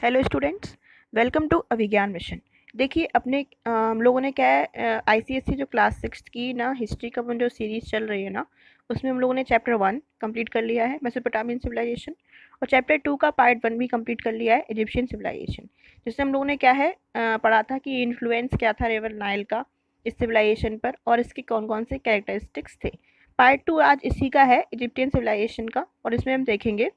Hello students, welcome to Abhigyan mission. देखिए अपने हम लोगों ने क्या है आईसीएसई जो क्लास 6 की ना हिस्ट्री का जो सीरीज चल रही है ना, उसमें हम लोगों ने चैप्टर 1 कंप्लीट कर लिया है मेसोपोटामियन सिविलाइजेशन, और चैप्टर 2 का पार्ट 1 भी कंप्लीट कर लिया है इजिप्शियन सिविलाइजेशन। जिसमें हम लोगों ने क्या है पढ़ा था कि इन्फ्लुएंस क्या था रिवर नाइल का इस सिविलाइजेशन पर और इसके कौन कौन से कैरेक्टरिस्टिक्स थे। पार्ट 2 आज इसी का है, इजिप्टियन सिविलाइजेशन का, और इसमें हम देखेंगे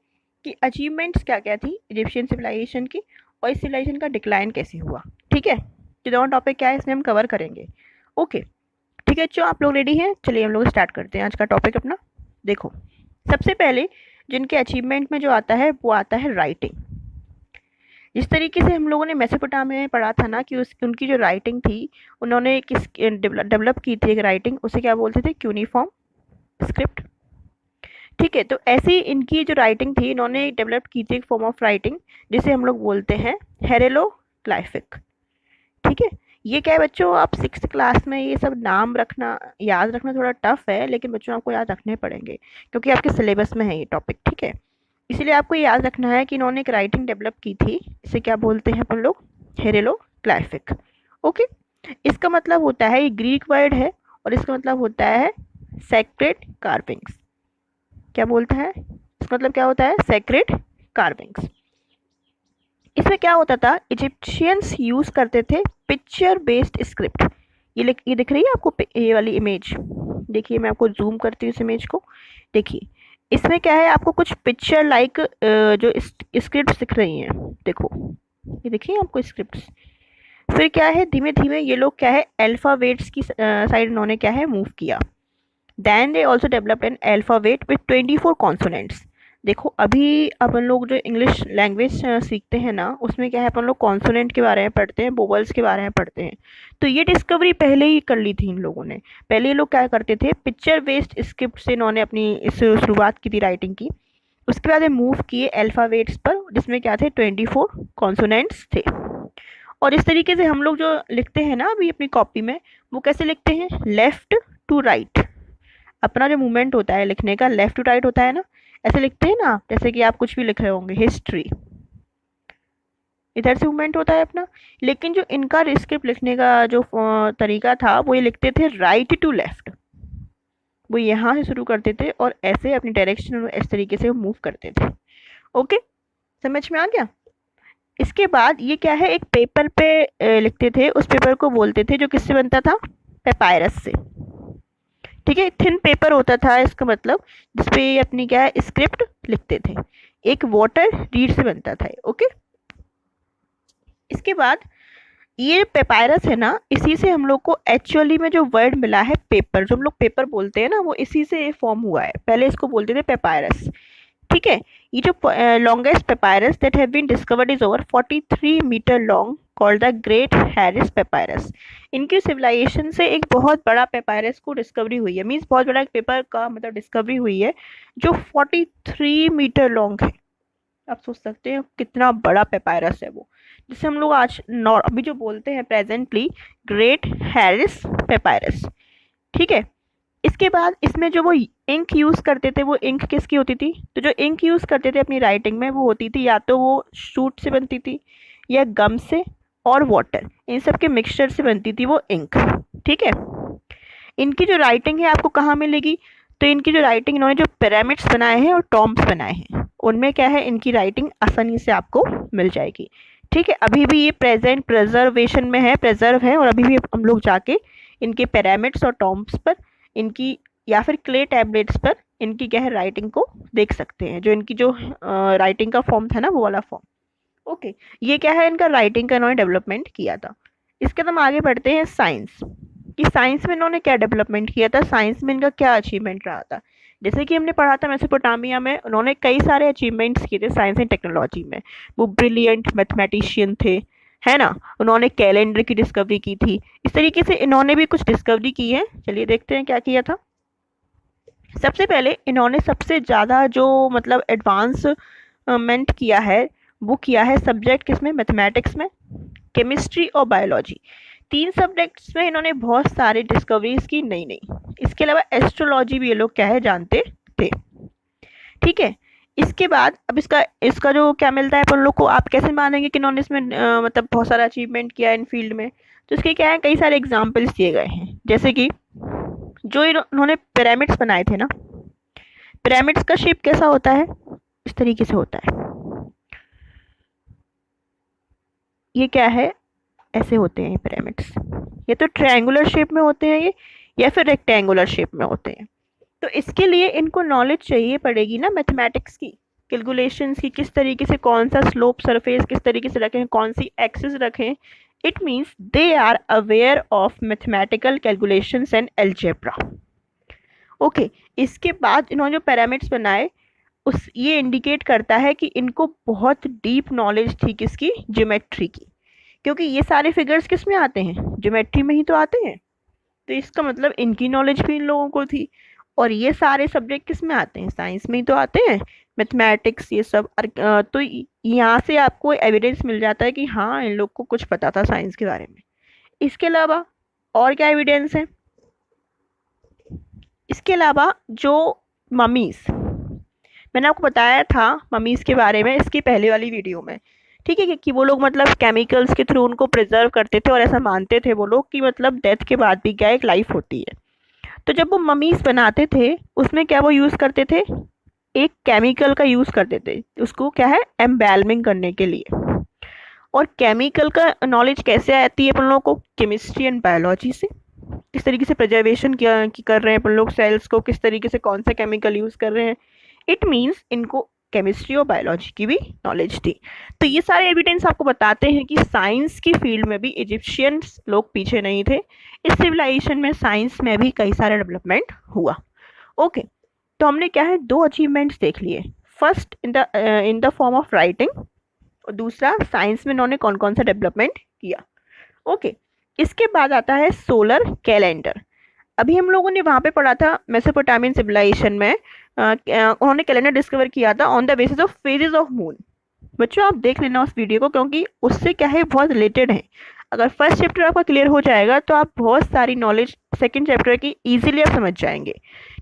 कि अचीवमेंट्स क्या क्या थी इजिप्शियन सिविलाइजेशन की और इस सिविलाइजेशन का डिक्लाइन कैसे हुआ। ठीक है, तो दोनों टॉपिक क्या है इसमें हम कवर करेंगे। ओके, ठीक है, जो आप लोग रेडी हैं, चलिए हम लोग स्टार्ट करते हैं आज का टॉपिक अपना। देखो, सबसे पहले जिनके अचीवमेंट में जो आता है वो आता है राइटिंग। जिस तरीके से हम लोगों ने मेसोपोटामिया में पढ़ा था ना कि उनकी जो राइटिंग थी, उन्होंने किस डेवलप की थी एक राइटिंग, उसे क्या बोलते थे, क्यूनिफॉर्म स्क्रिप्ट। ठीक है, तो ऐसी इनकी जो राइटिंग थी इन्होंने डेवलप की थी एक फॉर्म ऑफ राइटिंग जिसे हम लोग बोलते हैं हेरेरोग्लाइफिक। ठीक है, ये क्या है बच्चों, आप 6th क्लास में ये सब नाम रखना याद रखना थोड़ा टफ है, लेकिन बच्चों आपको याद रखने पड़ेंगे क्योंकि आपके सिलेबस में है ये टॉपिक। ठीक है, इसीलिए आपको याद रखना है कि इन्होंने एक राइटिंग डेवलप की थी, इसे क्या बोलते हैं अपन लोग, हेरेरोग्लाइफिक। ओके, इसका मतलब होता है, ये ग्रीक वर्ड है और इसका मतलब होता है सेक्रेड कार्विंग्स। क्या बोलता है, इसका मतलब क्या होता है, सेक्रेड कार्विंग्स। इसमें क्या होता था, इजिप्शियंस यूज करते थे पिक्चर बेस्ड स्क्रिप्ट। ये दिख रही है आपको ये वाली इमेज, देखिए मैं आपको जूम करती हूँ इस इमेज को। देखिए इसमें क्या है, आपको कुछ पिक्चर लाइक जो स्क्रिप्ट दिख रही हैं। देखो, ये देखिए आपको स्क्रिप्ट। फिर क्या है, धीमे धीमे ये लोग क्या है अल्फाबेट्स की साइड इन्होंने क्या है मूव किया। Then they also developed an alphabet with 24 consonants. देखो अभी अपन लोग जो इंग्लिश लैंग्वेज सीखते हैं ना, उसमें क्या है अपन लोग कॉन्सोनेंट के बारे में पढ़ते हैं, वोवल्स के बारे में पढ़ते हैं। तो ये डिस्कवरी पहले ही कर ली थी इन लोगों ने। पहले ये लोग क्या करते थे, पिक्चर बेस्ड स्क्रिप्ट से इन्होंने अपनी इस शुरुआत की थी राइटिंग की। उसके बाद ये मूव किए अल्फ़ाबेट्स पर, जिसमें क्या थे 24 कॉन्सोनेंट्स थे। और इस तरीके से हम लोग जो लिखते हैं ना अभी अपनी कॉपी में, वो कैसे लिखते हैं, लेफ्ट टू राइट। अपना जो मूवमेंट होता है लिखने का लेफ्ट टू राइट होता है ना, ऐसे लिखते हैं ना, जैसे कि आप कुछ भी लिख रहे होंगे, हिस्ट्री, इधर से मूवमेंट होता है अपना। लेकिन जो इनका स्क्रिप्ट लिखने का जो तरीका था, वो ये लिखते थे राइट टू लेफ्ट। वो यहाँ से शुरू करते थे और ऐसे अपनी डायरेक्शन इस तरीके से मूव करते थे। ओके, समझ में आ गया। इसके बाद ये क्या है, एक पेपर पे लिखते थे, उस पेपर को बोलते थे जो किससे बनता था, पेपायरस से। ठीक है, थिन पेपर होता था इसका मतलब, जिसपे ये अपनी क्या है स्क्रिप्ट लिखते थे। एक वाटर रीड से बनता था। ओके, इसके बाद ये पेपायरस है ना, इसी से हम लोग को एक्चुअली में जो वर्ड मिला है पेपर, जो हम लोग पेपर बोलते हैं ना, वो इसी से फॉर्म हुआ है। पहले इसको बोलते थे पेपायरस। ठीक है, ये जो longest papyrus that have been discovered is over 43 metre long, called the great Harris papyrus. इनकी सिविलाइजेशन से एक बहुत बड़ा पेपायरस को डिस्कवरी हुई है, मीन्स बहुत बड़ा एक पेपर का मतलब डिस्कवरी हुई है जो 43 मीटर लॉन्ग है। आप सोच सकते हैं कितना बड़ा पेपायरस है वो, जिसे हम लोग आज अभी जो बोलते हैं प्रेजेंटली ग्रेट हैरिस पेपायरस। ठीक है, इसके बाद इसमें जो वो इंक यूज़ करते थे, वो इंक किसकी होती थी, तो जो इंक यूज़ करते थे अपनी राइटिंग में, वो होती थी या तो वो शूट से बनती थी या गम से और वाटर, इन सब के मिक्सचर से बनती थी वो इंक। ठीक है, इनकी जो राइटिंग है आपको कहाँ मिलेगी, तो इनकी जो राइटिंग, इन्होंने जो पिरामिड्स बनाए हैं और टॉम्ब्स बनाए हैं, उनमें क्या है इनकी राइटिंग आसानी से आपको मिल जाएगी। ठीक है, अभी भी ये प्रेजेंट प्रिजर्वेशन में है, प्रिजर्व है, और अभी भी हम लोग जाके इनके पिरामिड्स और टॉम्ब्स पर इनकी, या फिर क्ले टैबलेट्स पर इनकी क्या है राइटिंग को देख सकते हैं, जो इनकी जो राइटिंग का फॉर्म था ना, वो वाला फॉर्म। ओके, ये क्या है इनका राइटिंग का इन्होंने डेवलपमेंट किया था। इसके बाद हम आगे बढ़ते हैं साइंस, कि साइंस में इन्होंने क्या डेवलपमेंट किया था, साइंस में इनका क्या अचीवमेंट रहा था। जैसे कि हमने पढ़ा था मेसोपोटामिया में उन्होंने कई सारे अचीवमेंट्स किए थे साइंस एंड टेक्नोलॉजी में। वो ब्रिलियंट मैथमेटिशियन थे, है ना। उन्होंने कैलेंडर की डिस्कवरी की थी। इस तरीके से इन्होंने भी कुछ डिस्कवरी की है। चलिए देखते हैं क्या किया था। सबसे पहले इन्होंने सबसे ज़्यादा जो मतलब एडवांसमेंट किया है, वो किया है सब्जेक्ट किसमें, मैथमेटिक्स में, केमिस्ट्री और बायोलॉजी। 3 सब्जेक्ट्स में इन्होंने बहुत सारे डिस्कवरीज की नई नई। इसके अलावा एस्ट्रोलॉजी भी ये लोग क्या है जानते थे। ठीक है, इसके बाद अब इसका इसका जो क्या मिलता है अपन लोग को, आप कैसे मानेंगे कि इन्होंने इसमें मतलब बहुत सारा अचीवमेंट किया इन फील्ड में। तो इसके क्या है, कई सारे एग्जाम्पल्स दिए गए हैं, जैसे कि जो इन्होंने पिरामिड्स बनाए थे ना, पिरामिड्स का शेप कैसा होता है, इस तरीके से होता है। ये क्या है, ऐसे होते हैं पिरामिड्स। ये तो ट्रायंगुलर शेप में होते हैं ये, या फिर रेक्टेंगुलर शेप में होते हैं। तो इसके लिए इनको नॉलेज चाहिए पड़ेगी ना मैथमेटिक्स की, कैलकुलेशंस की, किस तरीके से कौन सा स्लोप सरफेस किस तरीके से रखें, कौन सी एक्सिस रखें। It means they are aware of mathematical calculations and algebra. Okay, इसके बाद इन्होंने जो पिरामिड्स बनाए, उस ये इंडिकेट करता है कि इनको बहुत डीप नॉलेज थी किसकी, ज्योमेट्री की, क्योंकि ये सारे फिगर्स किस में आते हैं, ज्योमेट्री में ही तो आते हैं। तो इसका मतलब इनकी नॉलेज भी इन लोगों को थी। और ये सारे सब्जेक्ट किस में आते हैं, साइंस में ही तो आते हैं, मैथमेटिक्स ये सब। तो यहाँ से आपको एविडेंस मिल जाता है कि हाँ, इन लोग को कुछ पता था साइंस के बारे में। इसके अलावा और क्या एविडेंस है, इसके अलावा जो ममीज, मैंने आपको बताया था ममीज के बारे में इसकी पहले वाली वीडियो में, ठीक है, कि वो लोग मतलब केमिकल्स के थ्रू उनको प्रिजर्व करते थे, और ऐसा मानते थे वो लोग कि मतलब डेथ के बाद भी क्या एक लाइफ होती है। तो जब वो ममीज बनाते थे, उसमें क्या वो यूज़ करते थे, एक केमिकल का यूज़ करते थे, उसको क्या है, एम्बेलमिंग करने के लिए। और केमिकल का नॉलेज कैसे आती है अपन लोगों को, केमिस्ट्री एंड बायोलॉजी से। किस तरीके से प्रिजर्वेशन कर रहे हैं अपन लोग सेल्स को, किस तरीके से कौन सा केमिकल यूज़ कर रहे हैं। इट मीन्स इनको केमिस्ट्री और बायोलॉजी की भी नॉलेज थी। तो ये सारे एविडेंस आपको बताते हैं कि साइंस की फील्ड में भी इजिप्शियंस लोग पीछे नहीं थे। इस सिविलाइजेशन में साइंस में भी कई सारे डेवलपमेंट हुआ। ओके, तो हमने क्या है, दो अचीवमेंट्स देख लिए। First in the form of writing, और दूसरा साइंस में इन्होंने कौन कौन सा डेवलपमेंट किया। ओके, इसके बाद आता है सोलर कैलेंडर। अभी हम लोगों ने वहाँ पे पढ़ा था मेसोपोटामियन सिविलाइजेशन में, उन्होंने कैलेंडर डिस्कवर किया था on the basis of phases of moon. बच्चों आप देख लेना उस वीडियो को, क्योंकि उससे क्या है, बहुत रिलेटेड है। अगर फर्स्ट चैप्टर आपका क्लियर हो जाएगा तो आप बहुत सारी नॉलेज सेकंड चैप्टर की इजीली आप समझ जाएंगे।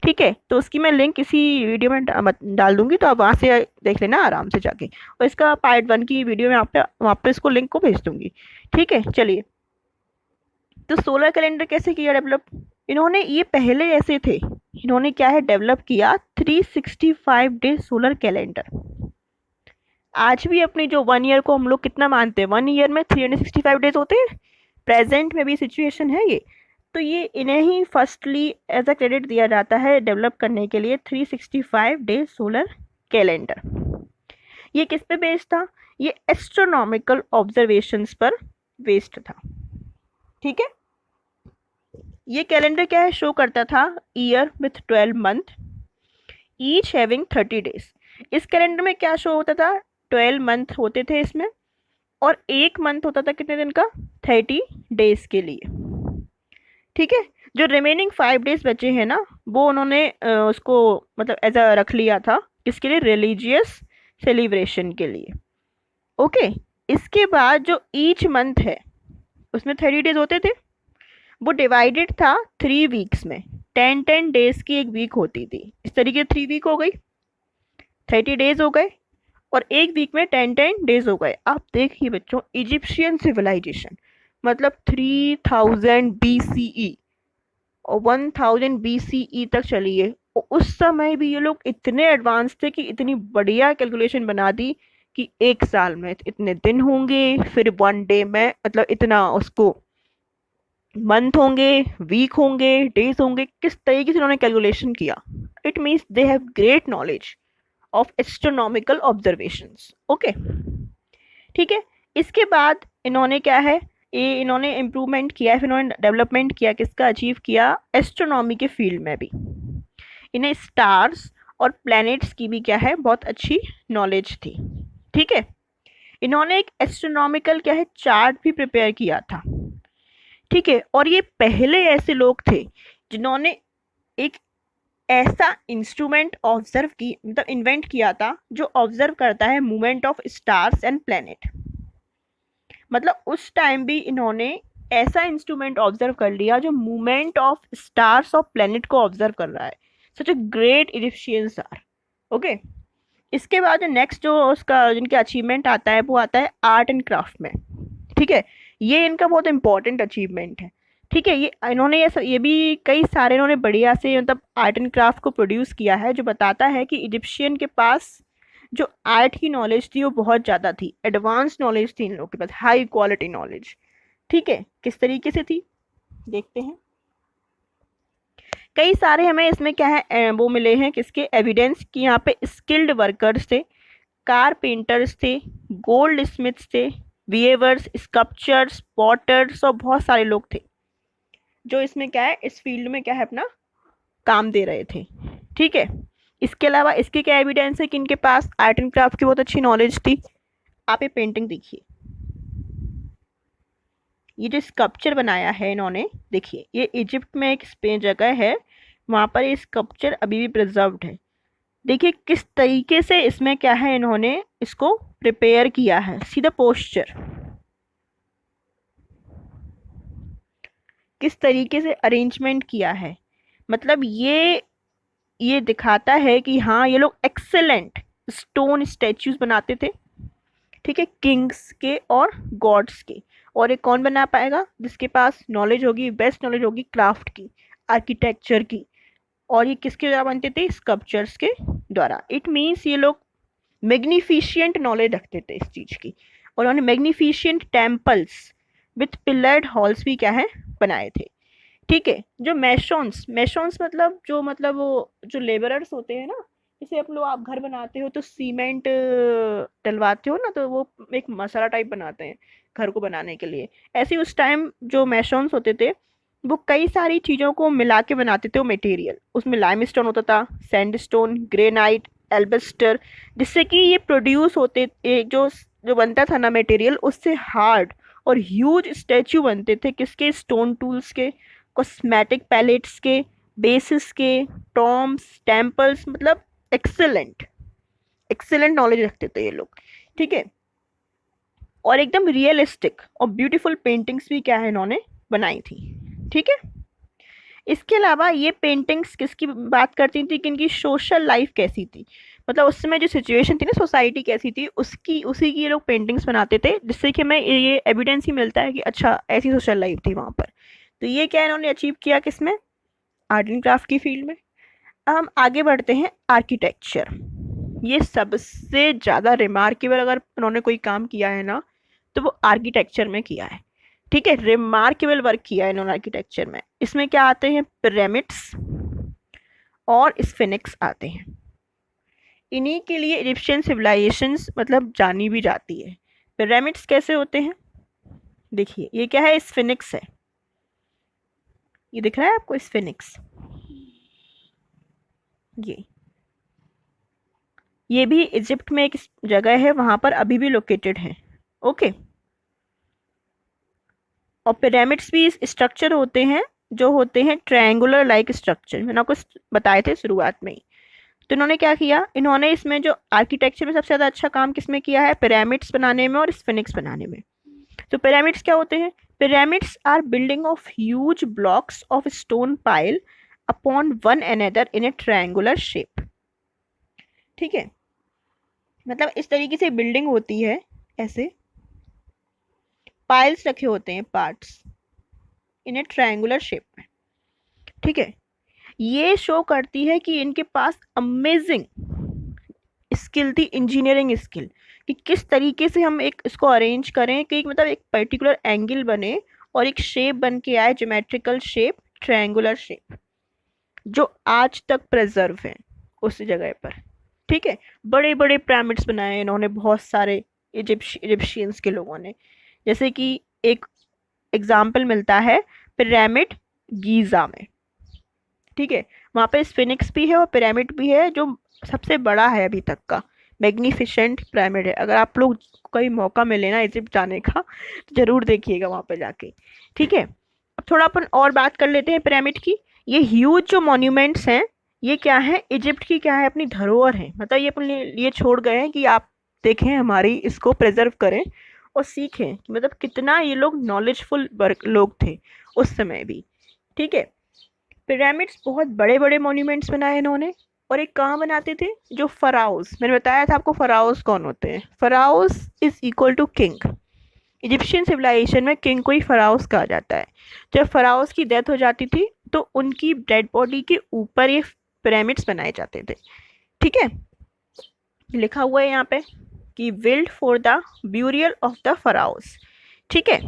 ठीक है, तो उसकी मैं लिंक इसी वीडियो में डाल दूंगी, तो आप वहाँ से देख लेना आराम से जाके। और इसका पार्ट 1 की वीडियो में आप वहाँ पे इसको लिंक को भेज दूंगी। ठीक है, चलिए। तो सोलर कैलेंडर कैसे किया डेवलप इन्होंने, ये पहले ऐसे थे, इन्होंने क्या है डेवलप किया 365 डे सोलर कैलेंडर। आज भी अपनी जो 1 ईयर को हम लोग कितना मानते हैं, 1 ईयर में 365 डेज होते हैं, प्रेजेंट में भी सिचुएशन है ये। तो ये इन्हें ही फर्स्टली एज अ क्रेडिट दिया जाता है डेवलप करने के लिए 365 डे सोलर कैलेंडर। ये किस पे बेस्ड था, ये एस्ट्रोनॉमिकल ऑब्जर्वेशंस पर बेस्ड था। ठीक है, ये कैलेंडर क्या है, शो करता था year with 12 month, each having 30 days. इस कैलेंडर में क्या शो होता था, 12 मंथ होते थे इसमें, और एक मंथ होता था कितने दिन का, 30 डेज के लिए। ठीक है, जो रिमेनिंग 5 डेज बचे हैं ना, वो उन्होंने उसको मतलब एज अ रख लिया था किसके लिए, रिलीजियस सेलिब्रेशन के लिए। ओके, इसके बाद जो ईच मंथ है उसमें 30 डेज होते थे, वो डिवाइडेड था 3 वीक्स में, 10 डेज की एक वीक होती थी। इस तरीके 3 वीक हो गई, 30 डेज हो गए, और एक वीक में 10 डेज हो गए। आप देखिए बच्चों, इजिप्शियन सिविलाइजेशन मतलब 3000 BCE और 1000 BCE तक चली है, और उस समय भी ये लोग इतने एडवांस थे कि इतनी बढ़िया कैलकुलेशन बना दी कि एक साल में इतने दिन होंगे, फिर 1 डे में मतलब इतना उसको मंथ होंगे, वीक होंगे, डेज होंगे, किस तरीके से उन्होंने कैलकुलेशन किया। It means they have great knowledge of astronomical observations. Okay, ठीक है। इसके बाद इन्होंने क्या है, ये इन्होंने इम्प्रूवमेंट किया है, फिर इन्होंने डेवलपमेंट किया, किसका अचीव किया, एस्ट्रोनॉमी के फील्ड में भी। इन्हें स्टार्स और प्लैनेट्स की भी क्या है, बहुत अच्छी नॉलेज थी। ठीक है, इन्होंने एक एस्ट्रोनॉमिकल क्या है, चार्ट भी प्रिपेयर किया था। ठीक है, और ये पहले ऐसे लोग थे जिन्होंने एक ऐसा इंस्ट्रूमेंट ऑब्जर्व की मतलब इन्वेंट किया था जो ऑब्जर्व करता है movement of stars and planet. मतलब उस टाइम भी इन्होंने ऐसा इंस्ट्रूमेंट ऑब्जर्व कर लिया जो मूवमेंट ऑफ स्टार्स और प्लैनेट को ऑब्जर्व कर रहा है। Such a great Egyptians are. Okay, इसके बाद जो नेक्स्ट जो उसका जिनके अचीवमेंट आता है वो आता है आर्ट एंड क्राफ्ट में। ठीक है, ये इनका बहुत इंपॉर्टेंट अचीवमेंट है। ठीक है, ये इन्होंने ये भी कई सारे इन्होंने बढ़िया से मतलब आर्ट एंड क्राफ्ट को प्रोड्यूस किया है, जो बताता है कि इजिप्शियन के पास जो आर्ट की नॉलेज थी वो बहुत ज़्यादा थी, एडवांस नॉलेज थी इन लोगों के पास, हाई क्वालिटी नॉलेज। ठीक है, किस तरीके से थी देखते हैं। कई सारे हमें इसमें क्या है वो मिले हैं किसके एविडेंस कि यहाँ पे स्किल्ड वर्कर्स थे, कारपेंटर्स थे, गोल्ड स्मिथ्स थे, वीवर्स, स्कल्पचर्स, पॉटर्स और बहुत सारे लोग थे जो इसमें क्या है इस फील्ड में क्या है अपना काम दे रहे थे। ठीक है, इसके अलावा इसके क्या एविडेंस है कि इनके पास आर्ट एंड क्राफ्ट की बहुत अच्छी नॉलेज थी। आप ये पेंटिंग देखिए, ये जो स्कल्पचर बनाया है इन्होंने, देखिए ये इजिप्ट में एक जगह है, वहाँ पर ये स्कल्पचर अभी भी प्रिजर्व्ड है। देखिए किस तरीके से इसमें क्या है इन्होंने इसको प्रिपेयर किया है, सी द पोस्चर, किस तरीके से अरेंजमेंट किया है। मतलब ये दिखाता है कि हाँ ये लोग एक्सेलेंट स्टोन स्टैच्यूज बनाते थे। ठीक है, किंग्स के और गॉड्स के। और ये कौन बना पाएगा जिसके पास नॉलेज होगी, बेस्ट नॉलेज होगी क्राफ्ट की, आर्किटेक्चर की। और ये किसके द्वारा बनते थे, स्कल्पचर्स के द्वारा। इट मीन्स ये लोग मैग्निफिशियंट नॉलेज रखते थे इस चीज़ की। और उन्होंने magnificent temples with pillared halls भी क्या है बनाए थे। ठीक है, जो मैशॉन्स, मैशॉन्स मतलब जो मतलब वो जो लेबरर्स होते हैं ना, जैसे आप लोग आप घर बनाते हो तो सीमेंट डलवाते हो ना, तो वो एक मसाला टाइप बनाते हैं घर को बनाने के लिए। ऐसे उस टाइम जो मैशॉन्स होते थे वो कई सारी चीज़ों को मिला के बनाते थे वो मटेरियल। उसमें लाइमस्टोन होता था, सैंडस्टोन, ग्रेनाइट, एल्बस्टर, जिससे कि ये प्रोड्यूस होते जो जो बनता था ना मटेरियल, उससे हार्ड और ह्यूज स्टैचू बनते थे किसके, स्टोन टूल्स के, कॉस्मेटिक पैलेट्स के, बेसिस के, टॉम्स, टेम्पल्स। मतलब एक्सेलेंट एक्सेलेंट नॉलेज रखते थे ये लोग। ठीक है, और एकदम रियलिस्टिक और ब्यूटीफुल पेंटिंग्स भी क्या है इन्होंने बनाई थी। ठीक है, इसके अलावा ये पेंटिंग्स किसकी बात करती थी कि इनकी सोशल लाइफ कैसी थी, मतलब उस समय जो सिचुएशन थी ना, सोसाइटी कैसी थी, उसकी उसी की ये लोग पेंटिंग्स बनाते थे, जिससे कि हमें ये एविडेंस ही मिलता है कि अच्छा ऐसी सोशल लाइफ थी वहाँ पर। तो ये क्या इन्होंने अचीव किया किसमें, आर्ट एंड क्राफ्ट की फील्ड में। अब हम आगे बढ़ते हैं आर्किटेक्चर। ये सबसे ज़्यादा रिमार्केबल अगर उन्होंने कोई काम किया है ना तो वो आर्किटेक्चर में किया है। ठीक है, रिमार्केबल वर्क किया है इन्होंने आर्किटेक्चर में। इसमें क्या आते हैं, पिरामिड्स और स्फिनिक्स आते हैं। इन्हीं के लिए इजिप्शियन सिविलाइजेशंस मतलब जानी भी जाती है। पिरामिड्स कैसे होते हैं, देखिए ये क्या है, स्फिनिक्स है, ये दिख रहा है आपको स्फिनिक्स, ये भी इजिप्ट में एक जगह है, वहां पर अभी भी लोकेटेड है। ओके, और पिरामिड्स भी स्ट्रक्चर होते हैं जो होते हैं ट्रायंगुलर लाइक स्ट्रक्चर, मैंने आपको बताए थे शुरुआत में ही। तो इन्होंने क्या किया, इन्होंने इसमें जो आर्किटेक्चर में सबसे ज़्यादा अच्छा काम किसमें किया है, पिरामिड्स बनाने में और स्फिनिक्स बनाने में। तो पिरामिड्स क्या होते हैं, pyramids are building of huge blocks of stone pile upon one another in a triangular shape. ठीक है, मतलब इस तरीके से बिल्डिंग होती है, ऐसे पाइल्स रखे होते हैं, parts in a triangular shape में। ठीक है, ये शो करती है कि इनके पास अमेजिंग स्किल थी, इंजीनियरिंग स्किल, कि किस तरीके से हम एक इसको अरेंज करें कि एक मतलब एक पर्टिकुलर एंगल बने और एक शेप बन के आए, ज्योमेट्रिकल शेप, ट्रायंगुलर शेप, जो आज तक प्रिजर्व है उस जगह पर। ठीक है, बड़े बड़े पिरामिड्स बनाए इन्होंने बहुत सारे इजिप्शियंस के लोगों ने। जैसे कि एक एग्जाम्पल मिलता है पिरामिड गीज़ा में। ठीक है, वहाँ पे स्फिनिक्स भी है और पिरामिड भी है जो सबसे बड़ा है अभी तक का, मैग्निफिसेंट पिरामिड है। अगर आप लोग कोई मौका मिले ना इजिप्ट जाने का तो ज़रूर देखिएगा वहाँ पे जाके। ठीक है, अब थोड़ा अपन और बात कर लेते हैं पिरामिड की। ये ह्यूज जो मॉन्यूमेंट्स हैं, ये क्या है, इजिप्ट की क्या है, अपनी धरोहर है। मतलब ये अपने लिए छोड़ गए हैं कि आप देखें, हमारी इसको प्रिजर्व करें और सीखें कि मतलब कितना ये लोग नॉलेजफुल लोग थे उस समय भी। ठीक है, पिरामिड्स बहुत बड़े बड़े मॉन्यूमेंट्स बनाए इन्होंने। और एक कहाँ बनाते थे, जो फराउस, मैंने बताया था आपको फराउस कौन होते हैं। Pharaohs is equal to king. Egyptian civilisation में किंग को ही फराउस कहा जाता है। जब फराउस की डेथ हो जाती थी तो उनकी डेड बॉडी के ऊपर ये पिरामिड्स बनाए जाते थे। ठीक है, लिखा हुआ है यहाँ पे कि build for the burial of the pharaohs. ठीक है,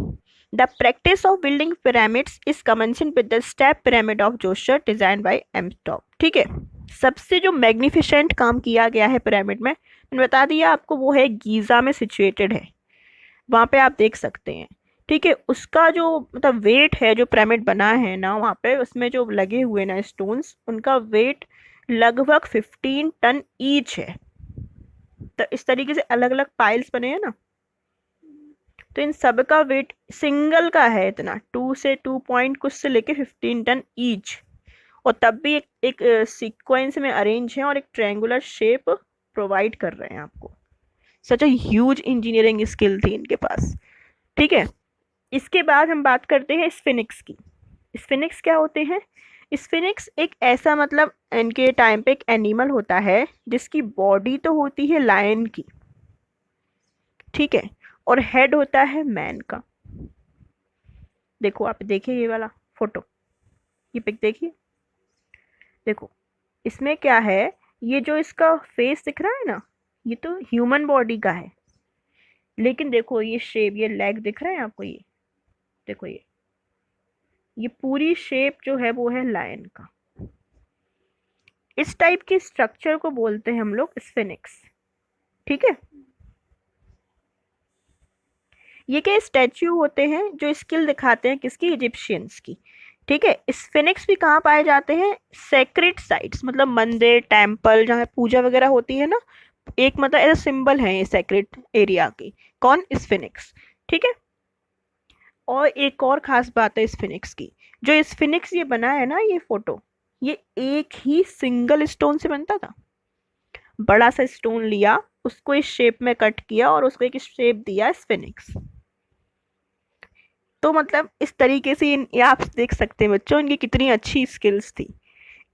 the practice of building pyramids is commencing with the step pyramid of Djoser design by Imhotep. ठीक है, सबसे जो मैग्निफिसेंट काम किया गया है पिरामिड में, मैंने बता दिया आपको, वो है गीज़ा में सिचुएटेड है, वहाँ पे आप देख सकते हैं। ठीक है, उसका जो मतलब वेट है, जो पिरामिड बना है ना वहाँ पे, उसमें जो लगे हुए ना स्टोन्स, उनका वेट लगभग 15 टन ईच है। तो इस तरीके से अलग अलग पाइल्स बने हैं ना, तो इन सब का वेट सिंगल का है इतना, 2 से 2 पॉइंट कुछ से लेके 15 टन ईच। और तब भी एक सीक्वेंस में अरेंज है और एक ट्रायंगुलर शेप प्रोवाइड कर रहे हैं आपको। सच अ ह्यूज इंजीनियरिंग स्किल थी इनके पास। ठीक है, इसके बाद हम बात करते हैं स्फिनिक्स की। स्फिनिक्स क्या होते हैं? स्फिनिक्स एक ऐसा मतलब इनके टाइम पे एक एनिमल होता है जिसकी बॉडी तो होती है लायन की, ठीक है, और हेड होता है मैन का। देखो आप देखिए ये वाला फोटो, ये पिक देखिए, देखो इसमें क्या है, ये जो इसका फेस दिख रहा है ना, ये तो ह्यूमन बॉडी का है, लेकिन देखो ये शेप, ये लेग दिख रहा है आपको, ये देखो, ये पूरी शेप जो है वो है लायन का। इस टाइप के स्ट्रक्चर को बोलते हैं हम लोग स्फिनिक्स। ठीक है, ये क्या स्टैच्यू होते हैं जो स्किल दिखाते हैं किसकी, इजिप्शियंस की। ठीक है, स्फिनिक्स भी कहाँ पाए जाते हैं, सेक्रेट साइट्स, मतलब मंदिर टेम्पल जहाँ पूजा वगैरह होती है ना, एक मतलब एज सिंबल है ये सेक्रेट एरिया की। कौन, स्फिनिक्स। ठीक है, और एक और खास बात है स्फिनिक्स की, जो स्फिनिक्स ये बना है ना, ये फोटो, ये एक ही सिंगल स्टोन से बनता था। बड़ा सा स्टोन लिया, उसको इस शेप में कट किया और उसको एक शेप दिया स्फिनिक्स। तो मतलब इस तरीके से ये आप देख सकते हैं बच्चों, इनकी कितनी अच्छी स्किल्स थी।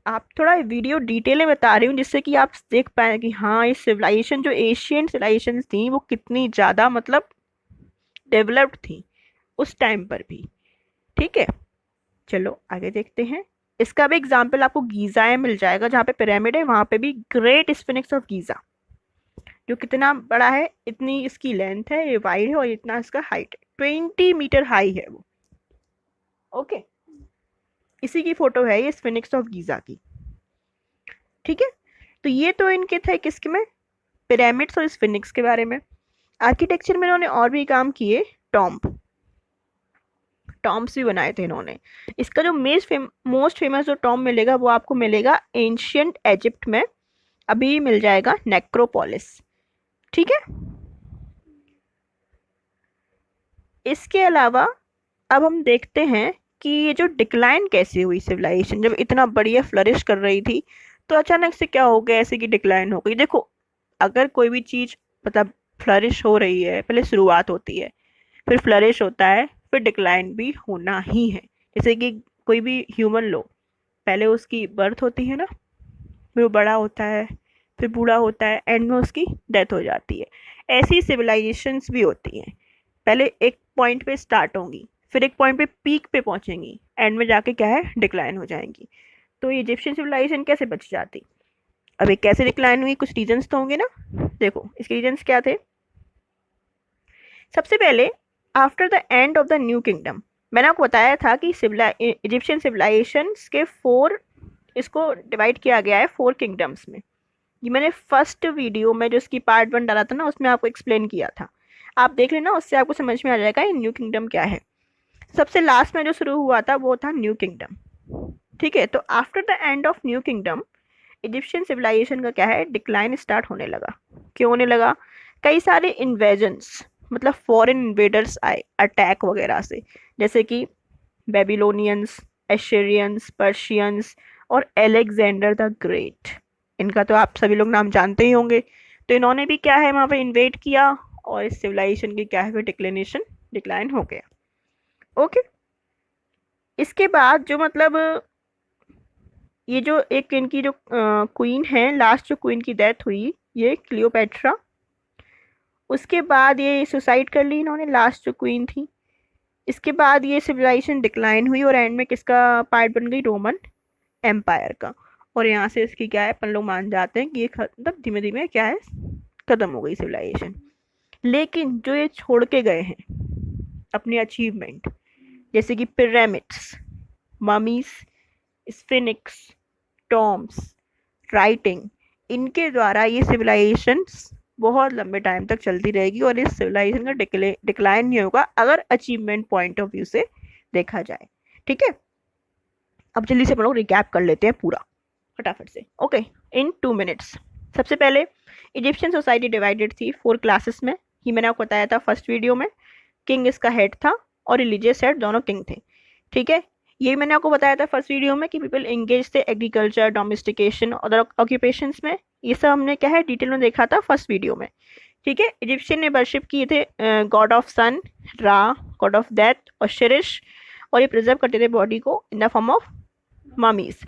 आप थोड़ा वीडियो डिटेल में बता रही हूँ जिससे कि आप देख पाए कि हाँ ये सिविलाइजेशन, जो एशियन सिविलाइजेशन थी, वो कितनी ज़्यादा मतलब डेवलप्ड थी उस टाइम पर भी। ठीक है, चलो आगे देखते हैं। इसका भी एग्जाम्पल आपको गीज़ा में मिल जाएगा, जहाँ पे पिरामिड है वहाँ पे भी ग्रेट स्फिनिक्स ऑफ गीज़ा, जो कितना बड़ा है, इतनी इसकी लेंथ है, ये वाइड है और इतना इसका हाइट है, 20 मीटर हाई है वो। ओके, इसी की फोटो है ये स्फिनिक्स ऑफ गीज़ा की। ठीक है, तो ये तो इनके थे किसके में, पिरामिड्स और स्फिनिक्स के बारे में। आर्किटेक्चर में इन्होंने और भी काम किए, टॉम्ब, टॉम्ब्स भी बनाए थे इन्होंने। इसका जो मोस्ट फेमस जो टॉम्ब मिलेगा वो आपको मिलेगा एंशियंट इजिप्ट में, अभी मिल जाएगा नेक्रोपोलिस। ठीक है, इसके अलावा अब हम देखते हैं कि ये जो डिक्लाइन कैसे हुई, सिविलाइजेशन जब इतना बढ़िया फ्लरिश कर रही थी तो अचानक से क्या हो गया ऐसे कि डिक्लाइन हो गई। देखो, अगर कोई भी चीज़ मतलब फ्लरिश हो रही है, पहले शुरुआत होती है, फिर फ्लरिश होता है, फिर डिक्लाइन भी होना ही है। जैसे कि कोई भी ह्यूमन लो, पहले उसकी बर्थ होती है ना, फिर वो बड़ा होता है, फिर बूढ़ा होता है, एंड में उसकी डेथ हो जाती है। ऐसी सिविलाइजेशंस भी होती हैं, पहले एक पॉइंट पे स्टार्ट होंगी, फिर एक पॉइंट पे पीक पे पहुंचेंगी, एंड में जाके क्या है, डिक्लाइन हो जाएंगी। तो इजिप्शियन सिविलाइजेशन कैसे बच जाती, अब एक कैसे डिक्लाइन हुई, कुछ रीजंस तो होंगे ना। देखो इसके रीजंस क्या थे। सबसे पहले, after the end of the new kingdom, मैंने आपको बताया था कि इजिप्शियन सिविलाइजेशन के 4, इसको डिवाइड किया गया है 4 किंगडम्स में। ये मैंने फर्स्ट वीडियो में जो इसकी पार्ट 1 डाला था ना, उसमें आपको एक्सप्लेन किया था, आप देख लेना, उससे आपको समझ में आ जाएगा ये न्यू किंगडम क्या है। सबसे लास्ट में जो शुरू हुआ था वो था न्यू किंगडम। ठीक है, तो after the end of new kingdom Egyptian civilisation का क्या है, डिक्लाइन स्टार्ट होने लगा। क्यों होने लगा, कई सारे इन्वेजन्स, मतलब फॉरेन इन्वेडर्स आए अटैक वगैरह से, जैसे कि बेबीलोनियंस, एशरियंस, पर्शियंस और एलेक्जेंडर द ग्रेट। इनका तो आप सभी लोग नाम जानते ही होंगे। तो इन्होंने भी क्या है वहाँ पे इन्वेड किया, और इस सिविलाइजेशन की क्या है, डिक्लेनेशन, डिक्लाइन हो गया। ओके, इसके बाद जो मतलब ये जो एक इनकी जो क्वीन है, लास्ट जो क्वीन की डेथ हुई, ये क्लियोपेट्रा, उसके बाद ये सुसाइड कर ली इन्होंने, लास्ट जो क्वीन थी। इसके बाद ये सिविलाइजेशन डिक्लाइन हुई और एंड में किसका पार्ट बन गई, रोमन एम्पायर का। और यहाँ से इसकी क्या है, अपन लोग मान जाते हैं कि ये मतलब धीमे धीमे क्या है, खत्म हो गई सिविलाइजेशन। लेकिन जो ये छोड़ के गए हैं अपने अचीवमेंट, जैसे कि पिरामिड्स, ममीज, स्फिनिक्स, टॉम्स, राइटिंग, इनके द्वारा ये सिविलाइजेशन बहुत लंबे टाइम तक चलती रहेगी और इस सिविलाइजेशन का डिक्लाइन नहीं होगा अगर अचीवमेंट पॉइंट ऑफ व्यू से देखा जाए। ठीक है, अब जल्दी से हम लोग रिकैप कर लेते हैं पूरा फटाफट से। ओके, इन 2 मिनट्स। सबसे पहले इजिप्शियन सोसाइटी डिवाइडेड थी 4 क्लासेस में, ये मैंने आपको बताया था फर्स्ट वीडियो में। किंग इसका हेड था और रिलीजियस हेड, दोनों किंग थे। ठीक है, ये मैंने आपको बताया था फर्स्ट वीडियो में कि पीपल एंगेज थे एग्रीकल्चर, डोमेस्टिकेशन, अदर ऑक्यूपेशंस में। ये सब हमने क्या है डिटेल में देखा था फर्स्ट वीडियो में। ठीक है, इजिप्शियन ने वर्शिप किए थे गॉड ऑफ सन रा, गॉड ऑफ डेथ और शिरिश, और ये प्रिजर्व करते थे बॉडी को in the form of mummies.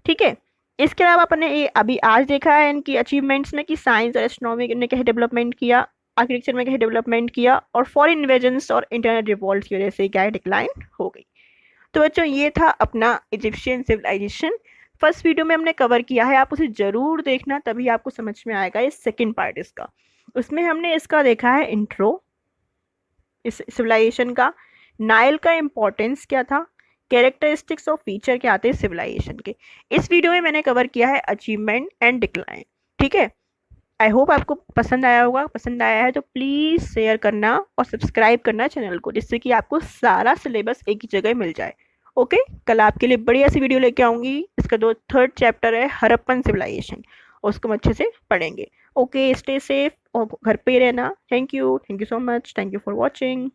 ठीक है, इसके अलावा अपने ये अभी आज देखा है इनकी अचीवमेंट्स में कि साइंस और एस्ट्रोनॉमी ने कैसे डेवलपमेंट किया, आर्किटेक्चर में कैसे डेवलपमेंट किया, और फॉरेन इन्वेजन्स और इंटरनल रिवॉल्ट की वजह से क्या है डिक्लाइन हो गई। तो बच्चों ये था अपना इजिप्शियन सिविलाइजेशन, फर्स्ट वीडियो में हमने कवर किया है, आप उसे जरूर देखना तभी आपको समझ में आएगा ये सेकंड पार्ट इसका। उसमें हमने इसका देखा है इंट्रो, इस सिविलाइजेशन का, नाइल का इम्पोर्टेंस क्या था, कैरेक्टरिस्टिक्स और फीचर क्या आते हैं सिविलाइजेशन के। इस वीडियो में मैंने कवर किया है अचीवमेंट एंड डिक्लाइन। ठीक है, आई होप आपको पसंद आया होगा, पसंद आया है तो प्लीज़ शेयर करना और सब्सक्राइब करना चैनल को, जिससे कि आपको सारा सिलेबस एक ही जगह मिल जाए। ओके, कल आपके लिए बढ़िया सी वीडियो लेके आऊँगी, इसका जो थर्ड चैप्टर है हड़प्पन सिविलाइजेशन, उसको हम अच्छे से पढ़ेंगे। ओके, स्टे सेफ और घर पे ही रहना। Thank you so much, thank you for watching.